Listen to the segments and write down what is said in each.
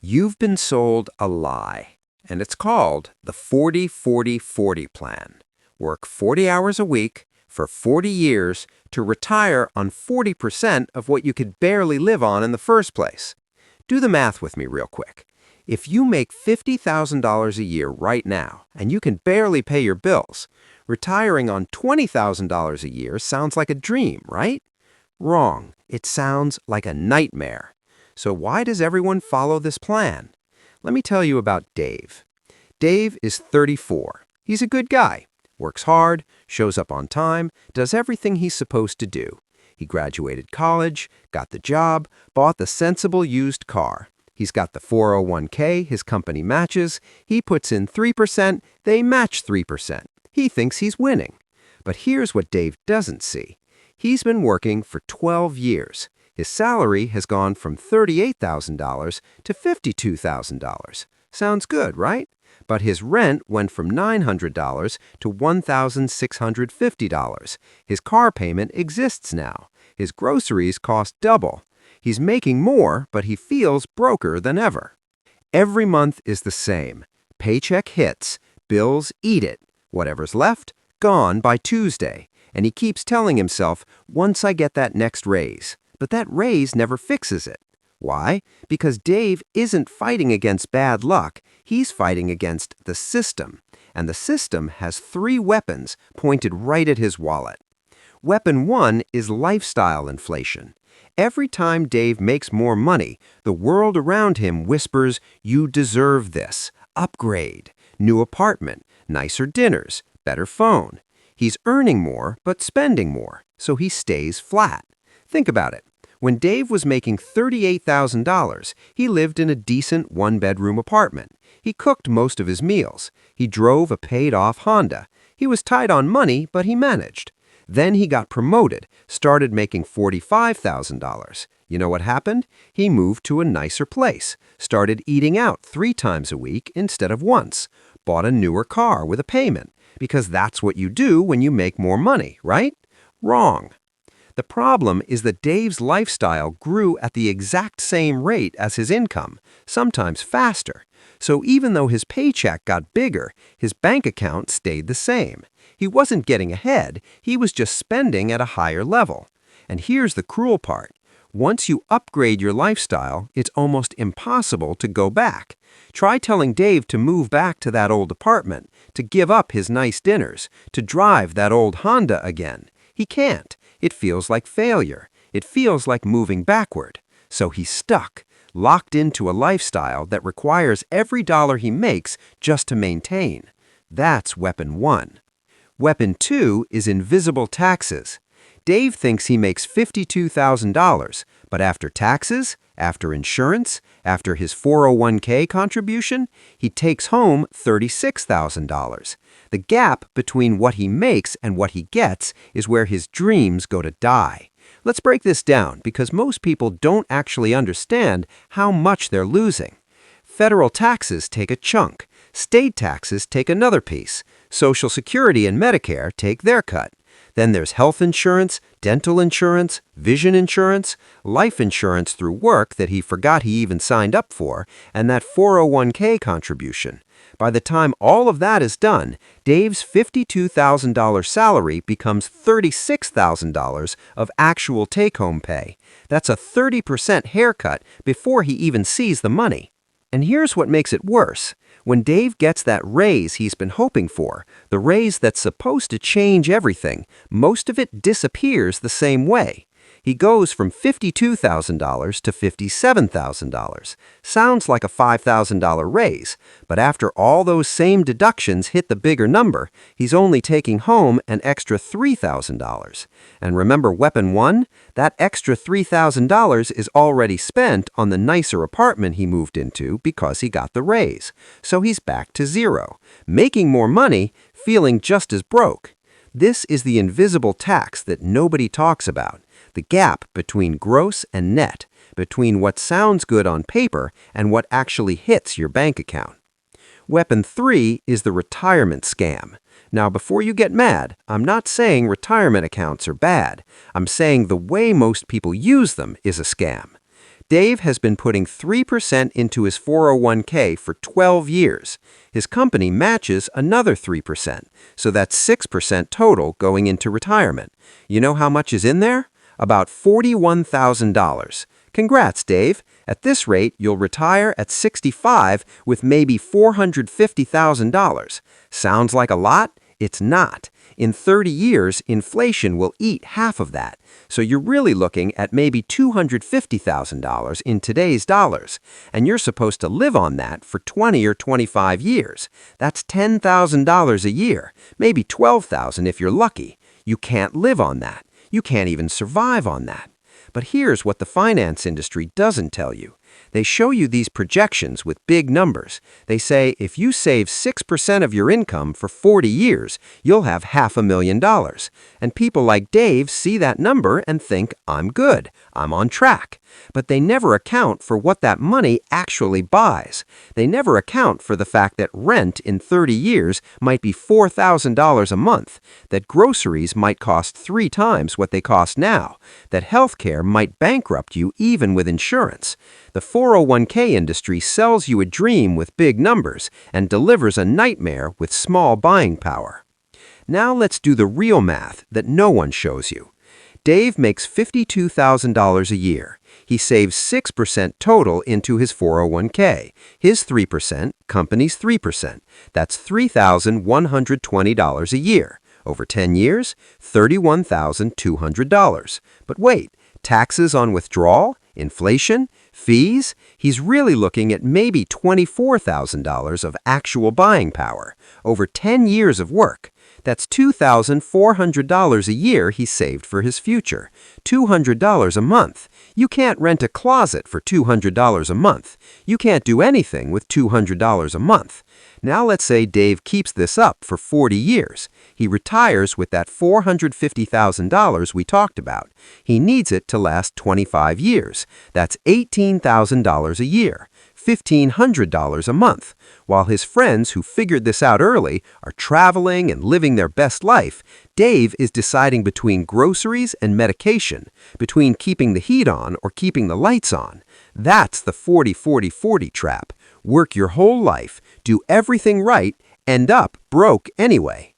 You've been sold a lie, and it's called the 40-40-40 plan. Work 40 hours a week for 40 years to retire on 40% of what you could barely live on in the first place. Do the math with me real quick. If you make $50,000 a year right now and you can barely pay your bills, retiring on $20,000 a year sounds like a dream, right? Wrong. It sounds like a nightmare. So why does everyone follow this plan? Let me tell you about Dave. Dave is 34. He's a good guy. Works hard, shows up on time, does everything he's supposed to do. He graduated college, got the job, bought the sensible used car. He's got the 401k his company matches. He puts in 3%, they match 3%. He thinks he's winning. But here's what Dave doesn't see. He's been working for 12 years. His salary has gone from $38,000 to $52,000. Sounds good, right? But his rent went from $900 to $1,650. His car payment exists now. His groceries cost double. He's making more, but he feels broker than ever. Every month is the same. Paycheck hits, bills eat it. Whatever's left, gone by Tuesday. And he keeps telling himself, once I get that next raise. But that raise never fixes it. Why? Because Dave isn't fighting against bad luck. He's fighting against the system. And the system has three weapons pointed right at his wallet. Weapon one is lifestyle inflation. Every time Dave makes more money, the world around him whispers, "You deserve this. Upgrade. New apartment. Nicer dinners. Better phone." He's earning more, but spending more, so he stays flat. Think about it. When Dave was making $38,000, he lived in a decent one-bedroom apartment. He cooked most of his meals. He drove a paid-off Honda. He was tight on money, but he managed. Then he got promoted, started making $45,000. You know what happened? He moved to a nicer place, started eating out 3 times a week instead of once, bought a newer car with a payment, because that's what you do when you make more money, right? Wrong. The problem is that Dave's lifestyle grew at the exact same rate as his income, sometimes faster. So even though his paycheck got bigger, his bank account stayed the same. He wasn't getting ahead, he was just spending at a higher level. And here's the cruel part. Once you upgrade your lifestyle, it's almost impossible to go back. Try telling Dave to move back to that old apartment, to give up his nice dinners, to drive that old Honda again. He can't. It feels like failure. It feels like moving backward. So he's stuck, locked into a lifestyle that requires every dollar he makes just to maintain. That's weapon one. Weapon two is invisible taxes. Dave thinks he makes $52,000, but after taxes, after insurance, after his 401k contribution, he takes home $36,000. The gap between what he makes and what he gets is where his dreams go to die. Let's break this down because most people don't actually understand how much they're losing. Federal taxes take a chunk. State taxes take another piece. Social Security and Medicare take their cut. Then there's health insurance, dental insurance, vision insurance, life insurance through work that he forgot he even signed up for, and that 401k contribution. By the time all of that is done, Dave's $52,000 salary becomes $36,000 of actual take-home pay. That's a 30% haircut before he even sees the money. And here's what makes it worse. When Dave gets that raise he's been hoping for, the raise that's supposed to change everything, most of it disappears the same way. He goes from $52,000 to $57,000. Sounds like a $5,000 raise, but after all those same deductions hit the bigger number, he's only taking home an extra $3,000. And remember weapon one? That extra $3,000 is already spent on the nicer apartment he moved into because he got the raise. So he's back to zero, making more money, feeling just as broke. This is the invisible tax that nobody talks about. The gap between gross and net, between what sounds good on paper and what actually hits your bank account. Weapon 3 is the retirement scam. Now, before you get mad, I'm not saying retirement accounts are bad. I'm saying the way most people use them is a scam. Dave has been putting 3% into his 401k for 12 years. His company matches another 3%, so that's 6% total going into retirement. You know how much is in there? About $41,000. Congrats, Dave. At this rate, you'll retire at 65 with maybe $450,000. Sounds like a lot? It's not. In 30 years, inflation will eat half of that. So you're really looking at maybe $250,000 in today's dollars. And you're supposed to live on that for 20 or 25 years. That's $10,000 a year, maybe $12,000 if you're lucky. You can't live on that. You can't even survive on that. But here's what the finance industry doesn't tell you. They show you these projections with big numbers. They say if you save 6% of your income for 40 years, you'll have $500,000. And people like Dave see that number and think, I'm good, I'm on track. But they never account for what that money actually buys. They never account for the fact that rent in 30 years might be $4,000 a month, that groceries might cost 3 times what they cost now, that healthcare might bankrupt you even with insurance. The 401k industry sells you a dream with big numbers and delivers a nightmare with small buying power. Now let's do the real math that no one shows you. Dave makes $52,000 a year. He saves 6% total into his 401k. His 3%, company's 3%. That's $3,120 a year. Over 10 years, $31,200. But wait, taxes on withdrawal? Inflation? Fees? He's really looking at maybe $24,000 of actual buying power. Over 10 years of work. That's $2,400 a year he saved for his future. $200 a month. You can't rent a closet for $200 a month. You can't do anything with $200 a month. Now let's say Dave keeps this up for 40 years. He retires with that $450,000 we talked about. He needs it to last 25 years. That's $18,000 a year. $1,500 a month. While his friends who figured this out early are traveling and living their best life, Dave is deciding between groceries and medication, between keeping the heat on or keeping the lights on. That's the 40-40-40 trap. Work your whole life, do everything right, end up broke anyway.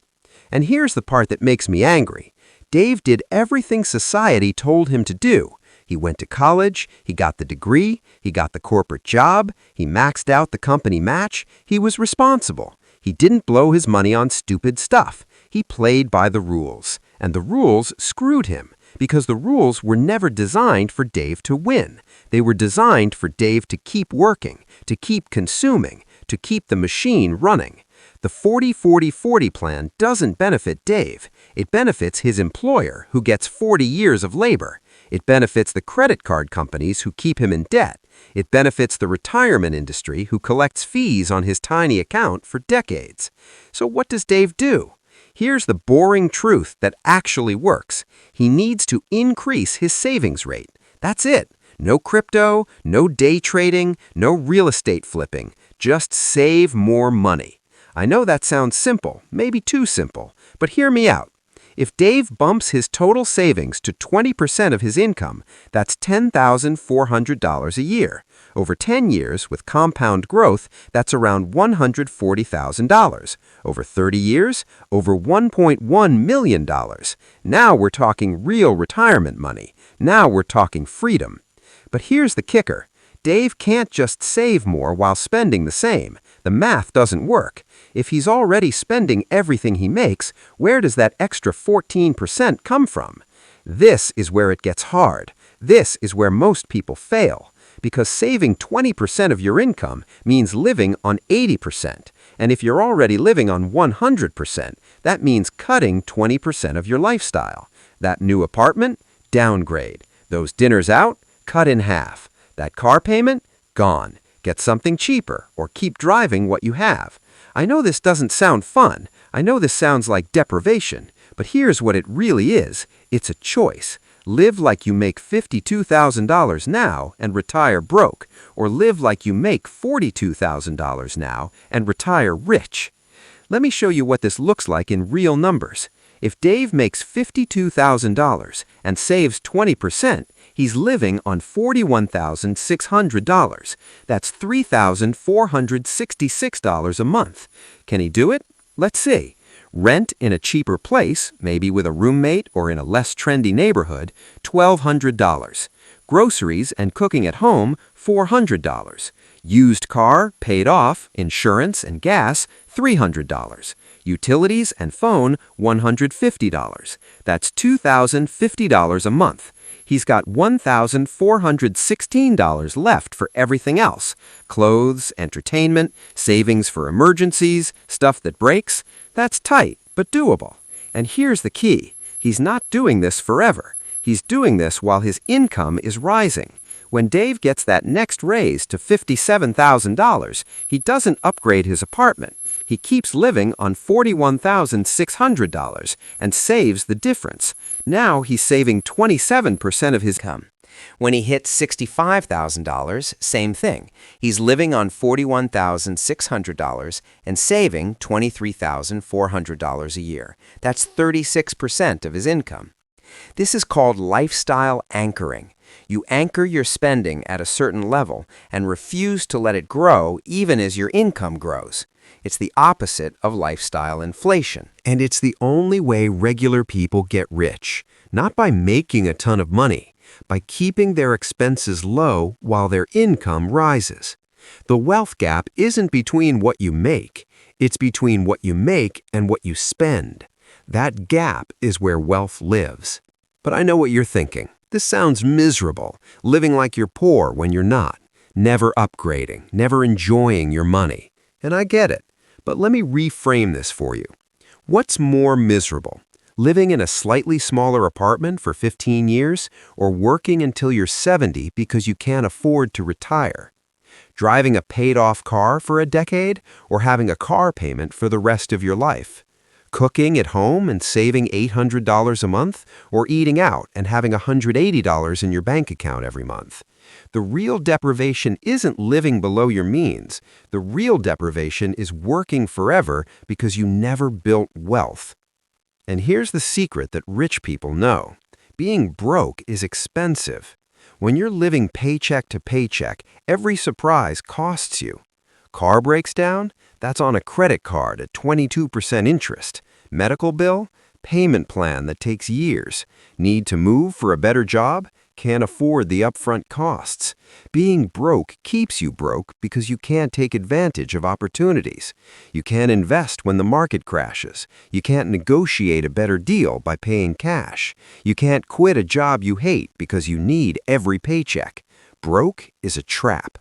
And here's the part that makes me angry. Dave did everything society told him to do. He went to college, he got the degree, he got the corporate job, he maxed out the company match, he was responsible. He didn't blow his money on stupid stuff. He played by the rules. And the rules screwed him, because the rules were never designed for Dave to win. They were designed for Dave to keep working, to keep consuming, to keep the machine running. The 40-40-40 plan doesn't benefit Dave. It benefits his employer, who gets 40 years of labor. It benefits the credit card companies who keep him in debt. It benefits the retirement industry who collects fees on his tiny account for decades. So what does Dave do? Here's the boring truth that actually works. He needs to increase his savings rate. That's it. No crypto, no day trading, no real estate flipping. Just save more money. I know that sounds simple, maybe too simple, but hear me out. If Dave bumps his total savings to 20% of his income, that's $10,400 a year. Over 10 years, with compound growth, that's around $140,000. Over 30 years, over $1.1 million. Now we're talking real retirement money. Now we're talking freedom. But here's the kicker. Dave can't just save more while spending the same. The math doesn't work. If he's already spending everything he makes, where does that extra 14% come from? This is where it gets hard. This is where most people fail. Because saving 20% of your income means living on 80%. And if you're already living on 100%, that means cutting 20% of your lifestyle. That new apartment? Downgrade. Those dinners out? Cut in half. That car payment? Gone. Get something cheaper or keep driving what you have. I know this doesn't sound fun. I know this sounds like deprivation. But here's what it really is. It's a choice. Live like you make $52,000 now and retire broke, or live like you make $42,000 now and retire rich. Let me show you what this looks like in real numbers. If Dave makes $52,000 and saves 20%, He's living on $41,600. That's $3,466 a month. Can he do it? Let's see. Rent in a cheaper place, maybe with a roommate or in a less trendy neighborhood, $1,200. Groceries and cooking at home, $400. Used car, paid off, insurance and gas, $300. Utilities and phone, $150. That's $2,050 a month. He's got $1,416 left for everything else. Clothes, entertainment, savings for emergencies, stuff that breaks. That's tight, but doable. And here's the key. He's not doing this forever. He's doing this while his income is rising. When Dave gets that next raise to $57,000, he doesn't upgrade his apartment. He keeps living on $41,600 and saves the difference. Now he's saving 27% of his income. When he hits $65,000, same thing. He's living on $41,600 and saving $23,400 a year. That's 36% of his income. This is called lifestyle anchoring. You anchor your spending at a certain level and refuse to let it grow even as your income grows. It's the opposite of lifestyle inflation. And it's the only way regular people get rich, not by making a ton of money, by keeping their expenses low while their income rises. The wealth gap isn't between what you make, it's between what you make and what you spend. That gap is where wealth lives. But I know what you're thinking. This sounds miserable, living like you're poor when you're not, never upgrading, never enjoying your money. And I get it, but let me reframe this for you. What's more miserable? Living in a slightly smaller apartment for 15 years or working until you're 70 because you can't afford to retire? Driving a paid-off car for a decade or having a car payment for the rest of your life? Cooking at home and saving $800 a month, or eating out and having $180 in your bank account every month? The real deprivation isn't living below your means. The real deprivation is working forever because you never built wealth. And here's the secret that rich people know. Being broke is expensive. When you're living paycheck to paycheck, every surprise costs you. Car breaks down? That's on a credit card at 22% interest. Medical bill? Payment plan that takes years. Need to move for a better job? Can't afford the upfront costs. Being broke keeps you broke because you can't take advantage of opportunities. You can't invest when the market crashes. You can't negotiate a better deal by paying cash. You can't quit a job you hate because you need every paycheck. Broke is a trap.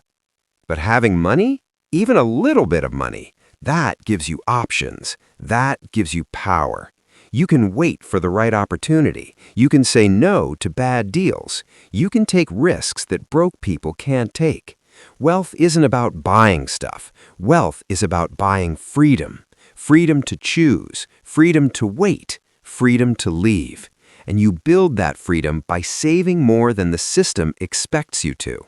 But having money? Even a little bit of money, that gives you options. That gives you power. You can wait for the right opportunity. You can say no to bad deals. You can take risks that broke people can't take. Wealth isn't about buying stuff. Wealth is about buying freedom. Freedom to choose. Freedom to wait. Freedom to leave. And you build that freedom by saving more than the system expects you to.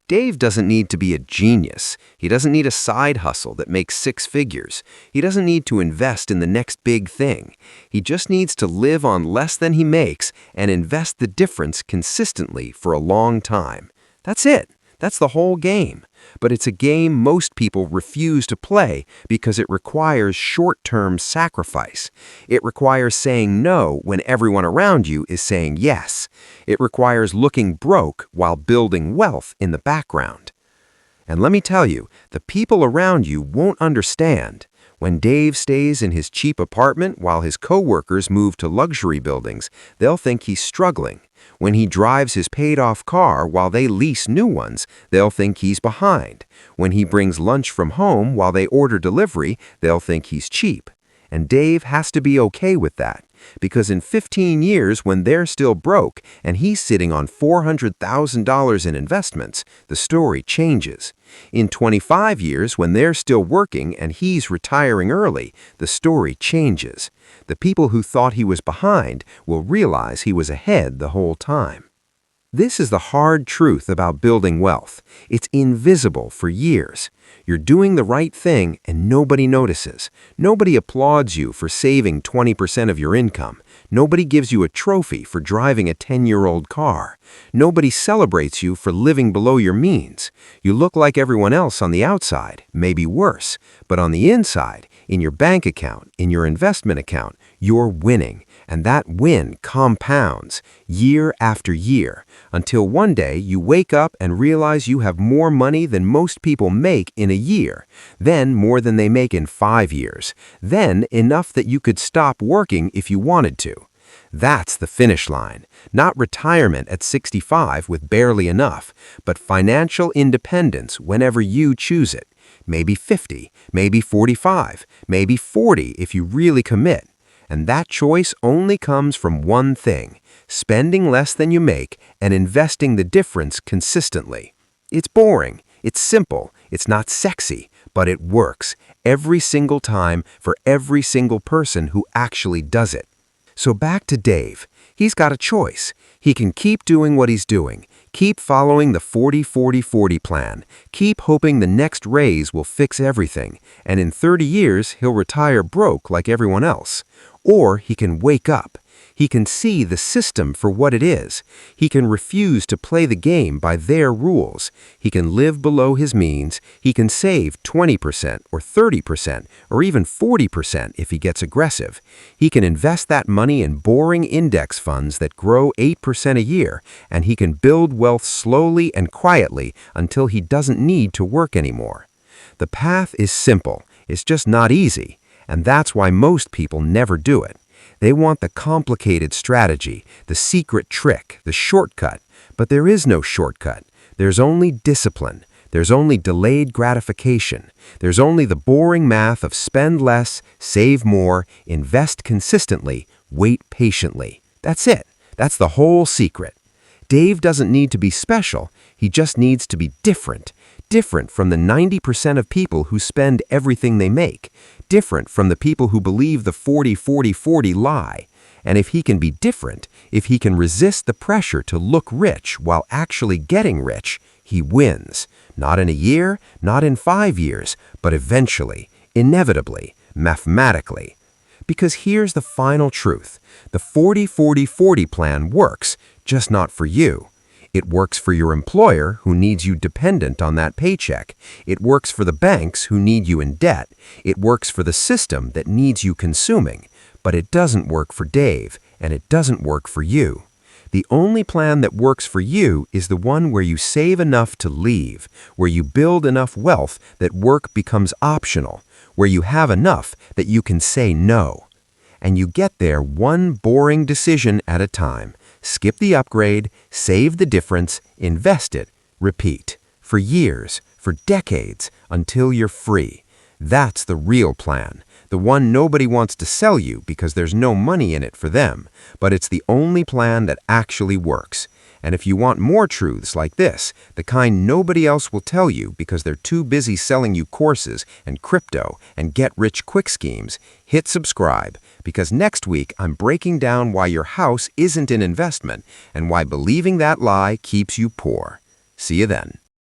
Dave doesn't need to be a genius. He doesn't need a side hustle that makes six figures. He doesn't need to invest in the next big thing. He just needs to live on less than he makes and invest the difference consistently for a long time. That's it. That's the whole game. But it's a game most people refuse to play because it requires short-term sacrifice. It requires saying no when everyone around you is saying yes. It requires looking broke while building wealth in the background. And let me tell you, the people around you won't understand. When Dave stays in his cheap apartment while his coworkers move to luxury buildings, they'll think he's struggling. When he drives his paid-off car while they lease new ones, they'll think he's behind. When he brings lunch from home while they order delivery, they'll think he's cheap. And Dave has to be okay with that, because in 15 years when they're still broke and he's sitting on $400,000 in investments, the story changes. In 25 years when they're still working and he's retiring early, the story changes. The people who thought he was behind will realize he was ahead the whole time. This is the hard truth about building wealth. It's invisible for years. You're doing the right thing and nobody notices. Nobody applauds you for saving 20% of your income. Nobody gives you a trophy for driving a 10-year-old car. Nobody celebrates you for living below your means. You look like everyone else on the outside, maybe worse. But on the inside, in your bank account, in your investment account, you're winning. And that win compounds year after year until one day you wake up and realize you have more money than most people make in a year, then more than they make in 5 years, then enough that you could stop working if you wanted to. That's the finish line, not retirement at 65 with barely enough, but financial independence whenever you choose it. Maybe 50, maybe 45, maybe 40 if you really commit. And that choice only comes from one thing: spending less than you make and investing the difference consistently. It's boring, it's simple, it's not sexy, but it works every single time for every single person who actually does it. So back to Dave. He's got a choice. He can keep doing what he's doing, keep following the 40-40-40 plan, keep hoping the next raise will fix everything, and in 30 years he'll retire broke like everyone else. Or he can wake up. He can see the system for what it is. He can refuse to play the game by their rules. He can live below his means. He can save 20% or 30% or even 40% if he gets aggressive. He can invest that money in boring index funds that grow 8% a year, and he can build wealth slowly and quietly until he doesn't need to work anymore. The path is simple. It's just not easy, and that's why most people never do it. They want the complicated strategy, the secret trick, the shortcut. But there is no shortcut. There's only discipline. There's only delayed gratification. There's only the boring math of spend less, save more, invest consistently, wait patiently. That's it. That's the whole secret. Dave doesn't need to be special. He just needs to be different. Different from the 90% of people who spend everything they make. Different from the people who believe the 40-40-40 lie. And if he can be different, if he can resist the pressure to look rich while actually getting rich, he wins. Not in a year, not in 5 years, but eventually, inevitably, mathematically. Because here's the final truth. The 40-40-40 plan works, just not for you. It works for your employer, who needs you dependent on that paycheck. It works for the banks who need you in debt. It works for the system that needs you consuming. But it doesn't work for Dave, and it doesn't work for you. The only plan that works for you is the one where you save enough to leave, where you build enough wealth that work becomes optional, where you have enough that you can say no. And you get there one boring decision at a time. Skip the upgrade, save the difference, invest it, repeat. For years, for decades, until you're free. That's the real plan. The one nobody wants to sell you because there's no money in it for them. But it's the only plan that actually works. And if you want more truths like this, the kind nobody else will tell you because they're too busy selling you courses and crypto and get-rich-quick schemes, hit subscribe, because next week I'm breaking down why your house isn't an investment and why believing that lie keeps you poor. See you then.